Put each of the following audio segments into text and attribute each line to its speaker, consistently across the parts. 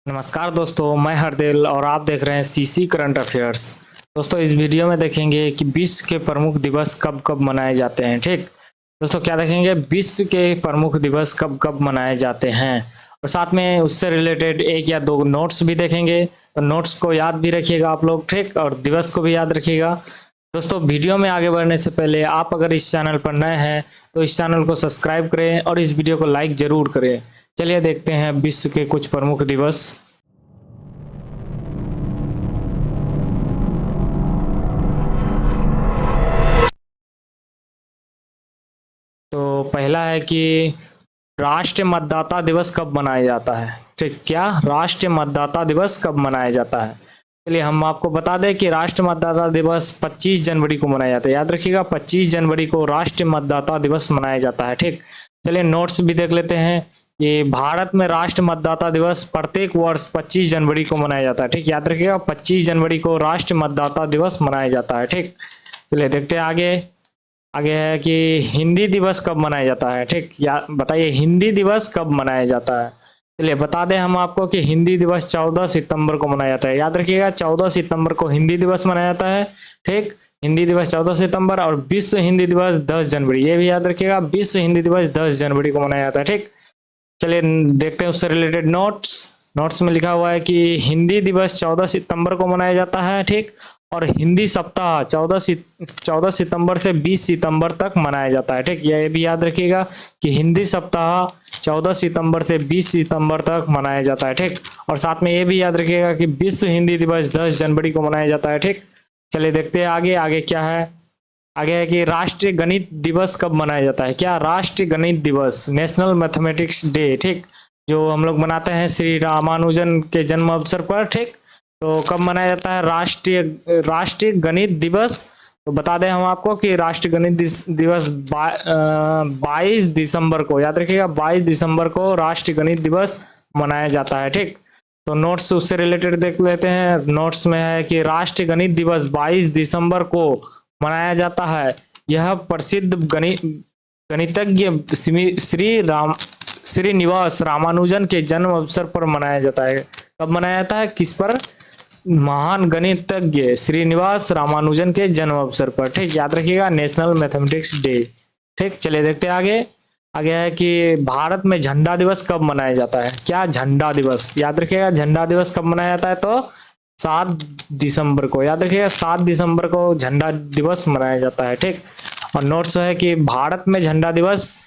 Speaker 1: नमस्कार दोस्तों, मैं हरदिल और आप देख रहे हैं सीसी करंट अफेयर्स। दोस्तों, इस वीडियो में देखेंगे कि विश्व के प्रमुख दिवस कब कब मनाए जाते हैं। ठीक दोस्तों, क्या देखेंगे? विश्व के प्रमुख दिवस कब कब मनाए जाते हैं और साथ में उससे रिलेटेड एक या दो नोट्स भी देखेंगे। तो नोट्स को याद भी रखिएगा आप लोग, ठीक, और दिवस को भी याद रखिएगा। दोस्तों, वीडियो में आगे बढ़ने से पहले आप अगर इस चैनल पर नए हैं तो इस चैनल को सब्सक्राइब करें और इस वीडियो को लाइक जरूर करें। चलिए देखते हैं विश्व के कुछ प्रमुख दिवस। तो पहला है कि राष्ट्रीय मतदाता दिवस कब मनाया जाता है। ठीक, क्या राष्ट्रीय मतदाता दिवस कब मनाया जाता है? चलिए हम आपको बता दें कि राष्ट्रीय मतदाता दिवस 25 जनवरी को मनाया जाता है। याद रखिएगा, 25 जनवरी को राष्ट्रीय मतदाता दिवस मनाया जाता है। ठीक, चलिए नोट्स भी देख लेते हैं। ये भारत में राष्ट्रीय मतदाता दिवस प्रत्येक वर्ष 25 जनवरी को मनाया जाता है। ठीक, याद रखिएगा 25 जनवरी को राष्ट्रीय मतदाता दिवस मनाया जाता है। ठीक, चलिए देखते हैं आगे। आगे है कि हिंदी दिवस कब मनाया जाता है। ठीक, या बताइए हिंदी दिवस कब मनाया जाता है? चलिए बता दें हम आपको कि हिंदी दिवस 14 सितंबर को मनाया जाता है। याद रखिएगा 14 सितंबर को हिंदी दिवस मनाया जाता है। ठीक, हिंदी दिवस 14 सितंबर और विश्व हिंदी दिवस 10 जनवरी, ये भी याद रखिएगा, विश्व हिंदी दिवस 10 जनवरी को मनाया जाता है। ठीक, चलिए देखते हैं उससे रिलेटेड नोट्स में लिखा हुआ है कि हिंदी दिवस 14 सितंबर को मनाया जाता है। ठीक, और हिंदी सप्ताह 14 सितंबर से 20 सितंबर तक मनाया जाता है। ठीक, ये भी याद रखिएगा कि हिंदी सप्ताह 14 सितंबर से 20 सितंबर तक मनाया जाता है। ठीक, और साथ में ये भी याद रखिएगा कि विश्व हिंदी दिवस 10 जनवरी को मनाया जाता है। ठीक, चलिए देखते हैं आगे क्या है। आगे है कि राष्ट्रीय गणित दिवस कब मनाया जाता है। क्या राष्ट्रीय गणित दिवस, नेशनल मैथमेटिक्स डे, ठीक, जो हम लोग मनाते हैं श्री रामानुजन के जन्म अवसर पर। ठीक, तो कब मनाया जाता है राष्ट्रीय गणित दिवस? तो बता दें हम आपको कि राष्ट्रीय गणित दिवस 22 दिसंबर को, याद रखिएगा 22 दिसंबर को राष्ट्रीय गणित दिवस मनाया जाता है। ठीक, तो नोट्स उससे रिलेटेड देख लेते हैं। नोट्स में है कि राष्ट्रीय गणित दिवस 22 दिसंबर को मनाया जाता है। यह प्रसिद्ध गणितज्ञ श्रीनिवास रामानुजन के जन्म अवसर पर मनाया जाता है। कब मनाया जाता है, किस पर? महान गणितज्ञ श्रीनिवास रामानुजन के जन्म अवसर पर। ठीक, याद रखिएगा नेशनल मैथमेटिक्स डे। ठीक, चलिए देखते हैं आगे है कि भारत में झंडा दिवस कब मनाया जाता है। क्या झंडा दिवस, याद रखिएगा झंडा दिवस कब मनाया जाता है? तो 7 दिसंबर को, याद रखिएगा 7 दिसंबर को झंडा दिवस मनाया जाता है। ठीक, और नोट्स है कि भारत में झंडा दिवस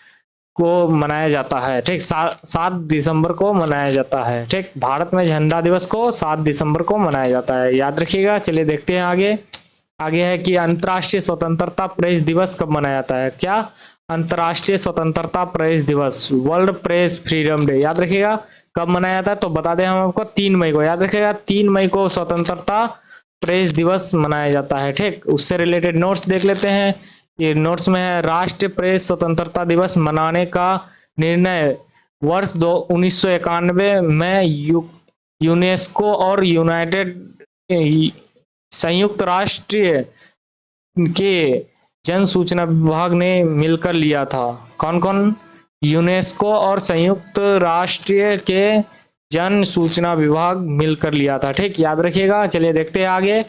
Speaker 1: को मनाया जाता है। ठीक, 7 दिसंबर को मनाया जाता है। ठीक, भारत में झंडा दिवस को 7 दिसंबर को मनाया जाता है, याद रखिएगा। चलिए देखते हैं आगे है कि अंतर्राष्ट्रीय स्वतंत्रता प्रेस दिवस कब मनाया जाता है। क्या अंतर्राष्ट्रीय स्वतंत्रता प्रेस दिवस, वर्ल्ड प्रेस फ्रीडम डे, याद रखिएगा कब मनाया जाता है? तो बता दें हम आपको 3 मई को, याद रखिएगा 3 मई को स्वतंत्रता प्रेस दिवस मनाया जाता है। ठीक, उससे रिलेटेड नोट्स देख लेते हैं। ये नोट्स में है राष्ट्रीय प्रेस स्वतंत्रता दिवस मनाने का निर्णय वर्ष 1991 में यूनेस्को और संयुक्त राष्ट्र के जन सूचना विभाग ने मिलकर लिया था। कौन कौन? यूनेस्को और संयुक्त राष्ट्र के जन सूचना विभाग मिलकर लिया था। ठीक, याद रखिएगा। चलिए देखते हैं आगे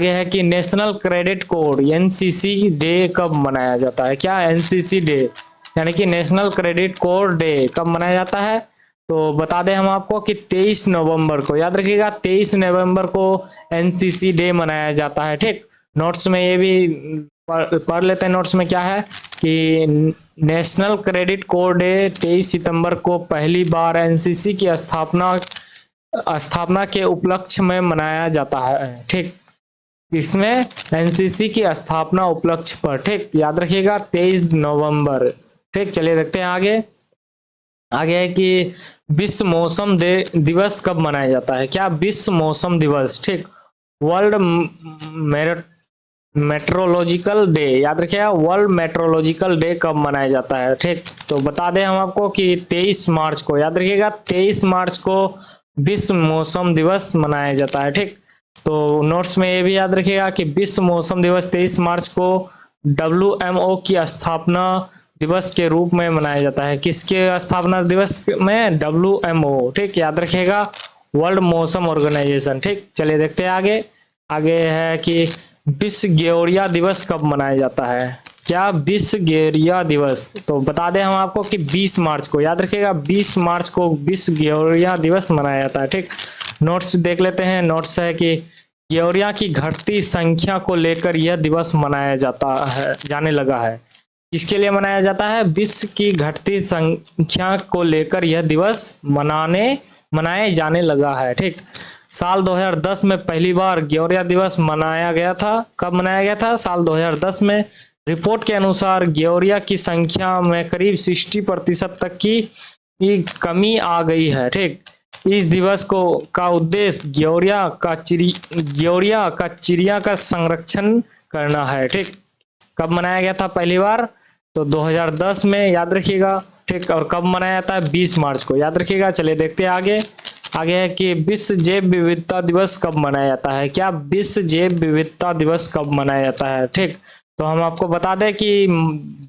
Speaker 1: है कि national credit code NCC day कब मनाया जाता है। क्या एनसीसी डे यानी कि नेशनल क्रेडिट कोड डे कब मनाया जाता है? तो बता दें हम आपको कि 23 नवंबर को, याद रखिएगा 23 नवंबर को एनसीसी डे मनाया जाता है। ठीक, नोट्स में ये भी पढ़ लेते हैं। नोट्स में क्या है कि नेशनल क्रेडिट कोड डे 23 सितंबर को पहली बार एनसीसी की स्थापना के उपलक्ष्य में मनाया जाता है। ठीक, इसमें एनसीसी की स्थापना उपलक्ष्य पर। ठीक, याद रखिएगा 23 नवंबर। ठीक, चलिए देखते हैं आगे है कि विश्व मौसम दिवस कब मनाया जाता है। क्या विश्व मौसम दिवस, ठीक, वर्ल्ड मेट्रोलॉजिकल डे, याद रखिएगा वर्ल्ड मेट्रोलॉजिकल डे कब मनाया जाता है। ठीक, तो बता दें हम आपको कि 23 मार्च को, याद रखिएगा 23 मार्च को विश्व मौसम दिवस मनाया जाता है। ठीक, तो नोट्स में ये भी याद रखिएगा कि विश्व मौसम दिवस 23 मार्च को WMO की स्थापना दिवस के रूप में मनाया जाता है। किसके स्थापना दिवस में? WMO। ठीक, याद रखिएगा वर्ल्ड मौसम ऑर्गेनाइजेशन। ठीक, चलिए देखते हैं आगे। आगे है कि विश्व गोरैया दिवस कब मनाया जाता है। क्या विश्व गोरैया दिवस, तो बता दें हम आपको कि 20 मार्च को, याद रखिएगा 20 मार्च को विश्व गोरैया दिवस मनाया जाता है। ठीक, नोट्स देख लेते हैं। नोट्स है कि गोरैया की घटती संख्या को लेकर यह दिवस मनाया जाता है, जाने लगा है। किसके लिए मनाया जाता है? विश्व की घटती संख्या को लेकर यह दिवस मनाए जाने लगा है। ठीक, साल 2010 में पहली बार गोरैया दिवस मनाया गया था। कब मनाया गया था? साल 2010 में। रिपोर्ट के अनुसार गोरैया की संख्या में करीब 60% तक की कमी आ गई है। ठीक, इस दिवस को का उद्देश्य गोरैया का चिड़िया का संरक्षण करना है। ठीक, कब मनाया गया था पहली बार? तो 2010 में, याद रखिएगा। ठीक, और कब मनाया जाता है? 20 मार्च को, याद रखिएगा। चलिए देखते हैं आगे। आगे है कि विश्व जैव विविधता दिवस कब मनाया जाता है। क्या विश्व जैव विविधता दिवस कब मनाया जाता है? ठीक, तो हम आपको बता दें कि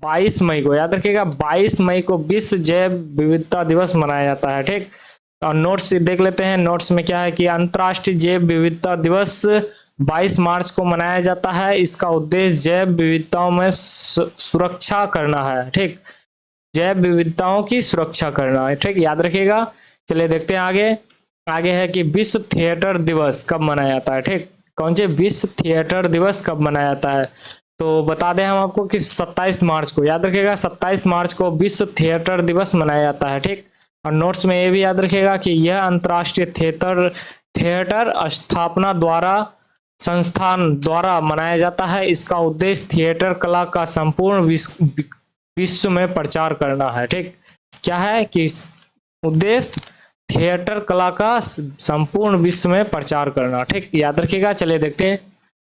Speaker 1: 22 मई को, याद रखिएगा 22 मई को विश्व जैव विविधता दिवस मनाया जाता है। ठीक, और नोट्स देख लेते हैं। नोट्स में क्या है कि अंतर्राष्ट्रीय जैव विविधता दिवस 22 मार्च को मनाया जाता है। इसका उद्देश्य जैव विविधताओं में सुरक्षा करना है। ठीक, जैव विविधताओं की सुरक्षा करना है। ठीक, याद रखिएगा। चलिए देखते हैं आगे। आगे है कि विश्व थिएटर दिवस कब मनाया जाता है। ठीक, कौन से विश्व थिएटर दिवस कब मनाया जाता है? तो बता दें हम आपको कि 27 मार्च को, याद रखिएगा 27 मार्च को विश्व थिएटर दिवस मनाया जाता है। ठीक, और नोट्स में ये भी याद रखिएगा कि यह अंतर्राष्ट्रीय थिएटर स्थापना द्वारा संस्थान द्वारा मनाया जाता है। इसका उद्देश्य थिएटर कला का संपूर्ण विश्व में प्रचार करना है। ठीक, क्या है कि उद्देश्य थिएटर कला का संपूर्ण विश्व में प्रचार करना। ठीक, याद रखिएगा। चलिए देखते हैं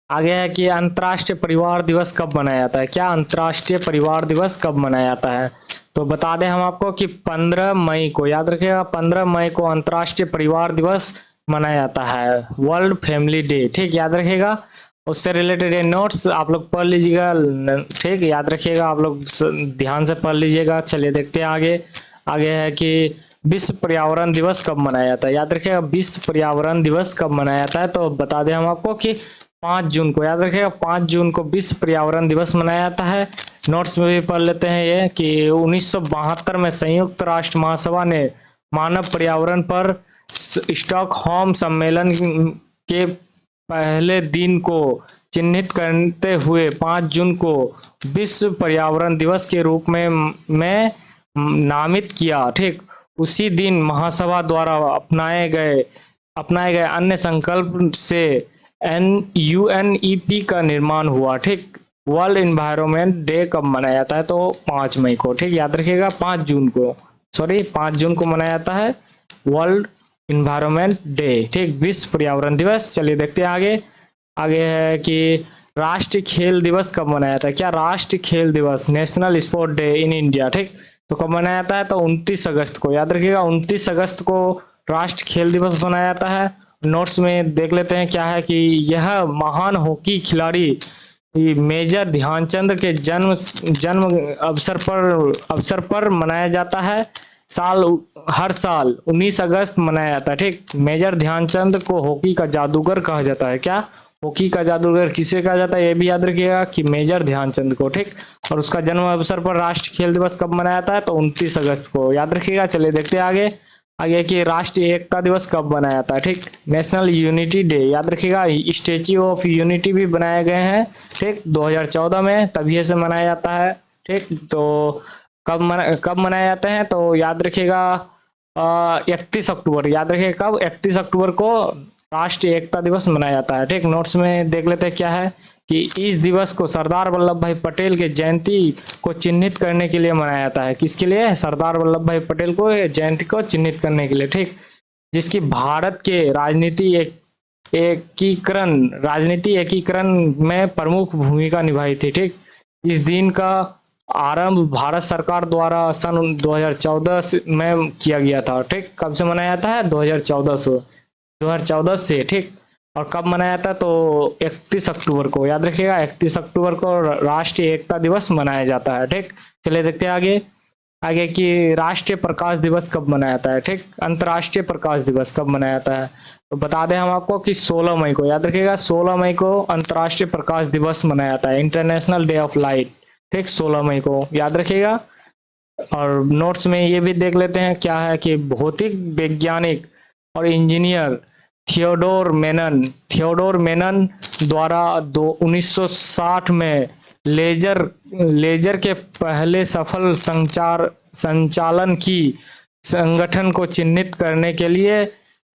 Speaker 1: आगे है कि अंतर्राष्ट्रीय परिवार दिवस कब मनाया जाता है। क्या अंतर्राष्ट्रीय परिवार दिवस कब मनाया जाता है? तो बता दें हम आपको कि 15 मई को, याद रखिएगा 15 मई को अंतर्राष्ट्रीय परिवार दिवस मनाया जाता है, वर्ल्ड फैमिली डे। ठीक, याद रखिएगा। उससे रिलेटेड ये नोट्स आप लोग पढ़ लीजिएगा। ठीक, याद रखिएगा, आप लोग ध्यान से पढ़ लीजिएगा। चलिए देखते हैं आगे। आगे है कि विश्व पर्यावरण दिवस कब मनाया जाता है। याद रखिएगा विश्व पर्यावरण दिवस कब मनाया जाता है। तो बता दें हम आपको कि 5 जून को, याद रखिएगा 5 जून को विश्व पर्यावरण दिवस मनाया जाता है। नोट्स में भी पढ़ लेते हैं ये कि 1972 में संयुक्त राष्ट्र महासभा ने मानव पर्यावरण पर स्टॉकहोम सम्मेलन के पहले दिन को चिन्हित करते हुए 5 जून को विश्व पर्यावरण दिवस के रूप में नामित किया। ठीक, उसी दिन महासभा द्वारा अपनाए गए अन्य संकल्प से UNEP का निर्माण हुआ। ठीक, वर्ल्ड एनवायरनमेंट डे कब मनाया जाता है? तो 5 मई को। ठीक, याद रखिएगा 5 जून को, 5 जून को मनाया जाता है वर्ल्ड एनवायरनमेंट डे। ठीक, विश्व पर्यावरण दिवस। चलिए देखते हैं आगे। आगे है कि राष्ट्रीय खेल दिवस कब मनाया जाता है। क्या राष्ट्रीय खेल दिवस, national sport day in India, ठीक, तो कब मनाया जाता है? तो 29 अगस्त को, याद रखिएगा 29 अगस्त को राष्ट्रीय खेल दिवस मनाया जाता है। नोट्स में देख लेते हैं क्या है कि यह महान हॉकी खिलाड़ी मेजर ध्यानचंद के जन्म अवसर पर मनाया जाता है। हर साल 19 अगस्त मनाया जाता है। ठीक, मेजर ध्यानचंद को हॉकी का जादूगर कहा जाता है। क्या हॉकी का जादूगर किसे कहा जाता है? ये भी याद रखिएगा कि मेजर ध्यानचंद को। ठीक, और उसका जन्म अवसर पर राष्ट्रीय खेल दिवस कब मनाया जाता है? तो 29 अगस्त को, याद रखिएगा। चलिए देखते हैं आगे। आगे कि राष्ट्रीय एकता दिवस कब बनाया जाता है। ठीक, नेशनल यूनिटी डे, याद रखिएगा। स्टेच्यू ऑफ यूनिटी भी बनाए गए हैं। ठीक, 2014 में तभी से मनाया जाता है। ठीक, तो कब मनाया जाता है? तो याद रखिएगा 31 अक्टूबर, याद रखिएगा कब? 31 अक्टूबर को राष्ट्रीय एकता दिवस मनाया जाता है। ठीक, नोट्स में देख लेते हैं क्या है कि इस दिवस को सरदार वल्लभ भाई पटेल के जयंती को चिन्हित करने के लिए मनाया जाता है। किसके लिए? सरदार वल्लभ भाई पटेल को जयंती को चिन्हित करने के लिए। ठीक, जिसकी भारत के राजनीति एकीकरण में प्रमुख भूमिका निभाई थी। ठीक, इस दिन का आरंभ भारत सरकार द्वारा सन 2014 में किया गया था। ठीक, कब से मनाया जाता है? 2014 से। ठीक, और कब मनाया जाता है? तो 31 अक्टूबर को, याद रखिएगा 31 अक्टूबर को राष्ट्रीय एकता दिवस मनाया जाता है। ठीक, चलिए देखते हैं आगे। आगे कि राष्ट्रीय प्रकाश दिवस कब मनाया जाता है, ठीक, अंतर्राष्ट्रीय प्रकाश दिवस कब मनाया जाता है, तो बता दें हम आपको कि 16 मई को, याद रखिएगा 16 मई को अंतर्राष्ट्रीय प्रकाश दिवस मनाया जाता है, इंटरनेशनल डे ऑफ लाइट, ठीक, 16 मई को याद रखिएगा। और नोट्स में ये भी देख लेते हैं क्या है कि भौतिक वैज्ञानिक और इंजीनियर थियोडोर मेनन द्वारा 1960 में लेजर के पहले सफल संचालन की संगठन को चिन्हित करने के लिए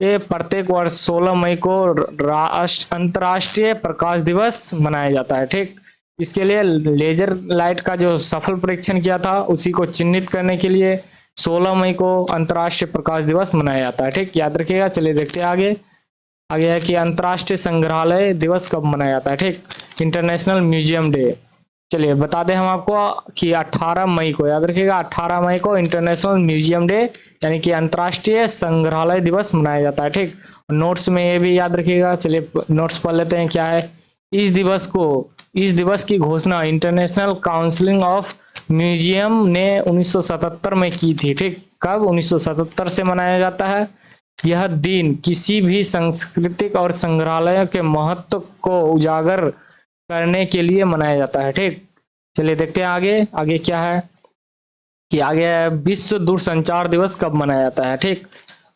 Speaker 1: ये प्रत्येक वर्ष 16 मई को अंतर्राष्ट्रीय प्रकाश दिवस मनाया जाता है, ठीक। इसके लिए लेजर लाइट का जो सफल परीक्षण किया था उसी को चिन्हित करने के लिए 16 मई को अंतर्राष्ट्रीय प्रकाश दिवस मनाया जाता है, ठीक, याद रखिएगा। चलिए देखते हैं आगे है कि अंतर्राष्ट्रीय संग्रहालय दिवस कब मनाया जाता है, ठीक, इंटरनेशनल म्यूजियम डे। चलिए बता दें हम आपको कि 18 मई को, याद रखिएगा 18 मई को इंटरनेशनल म्यूजियम डे यानी कि अंतर्राष्ट्रीय संग्रहालय दिवस मनाया जाता है, ठीक। नोट्स में ये भी याद रखिएगा। चलिए नोट्स पढ़ लेते हैं क्या है। इस दिवस की घोषणा इंटरनेशनल काउंसिल ऑफ म्यूजियम ने 1977 में की थी, ठीक। कब? 1977 से मनाया जाता है। यह दिन किसी भी सांस्कृतिक और संग्रहालय के महत्व को उजागर करने के लिए मनाया जाता है, ठीक। चलिए देखते हैं आगे क्या है कि आगे है विश्व दूरसंचार दिवस कब मनाया जाता है, ठीक।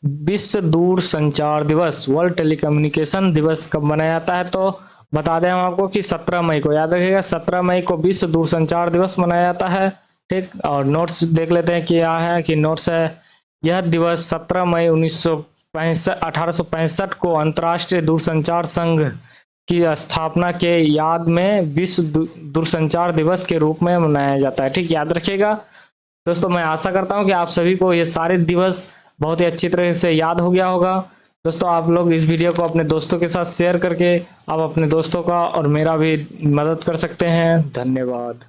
Speaker 1: विश्व दूरसंचार दिवस, वर्ल्ड टेलीकम्युनिकेशन दिवस कब मनाया जाता है, तो बता दें हम आपको कि 17 मई को, याद रखिएगा 17 मई को विश्व दूरसंचार दिवस मनाया जाता है, ठीक। और नोट्स देख लेते हैं क्या है कि नोट्स है यह दिवस 17 मई 1865 को अंतर्राष्ट्रीय दूरसंचार संघ की स्थापना के याद में विश्व दूरसंचार दिवस के रूप में मनाया जाता है, ठीक, याद रखिएगा। दोस्तों मैं आशा करता हूं कि आप सभी को ये सारे दिवस बहुत ही अच्छी तरह से याद हो गया होगा। दोस्तों आप लोग इस वीडियो को अपने दोस्तों के साथ शेयर करके आप अपने दोस्तों का और मेरा भी मदद कर सकते हैं। धन्यवाद।